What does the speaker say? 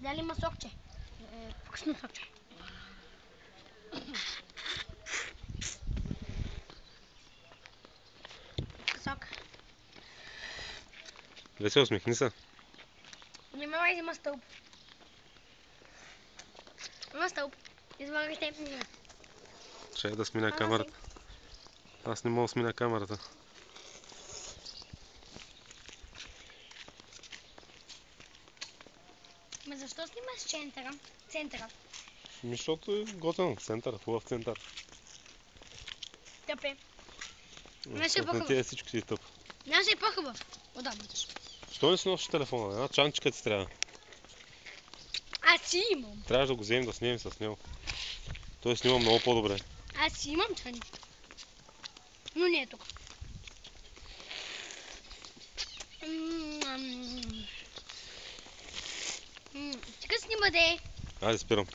Дали има сокче? Вкусно сокче. Сок. Весел, усмихни се. Не ме май, има стълб. Има стълб. Извлагайте. Ще да смина камерата. Аз не мога да смина камерата. Ма защо снимаш центъра? Защото е готин център, хубав център. Тъп е. Не ти е всичко си тъп. Нашия е по-хубав. Удобниш. Що не си носиш телефона? Една чанчика ти трябва. Аз си имам. Трябваш да го вземем да снимем с него. Той снима много по-добре. Аз си имам чанчика. Но не е тук. Чека снима де. Айде спирам.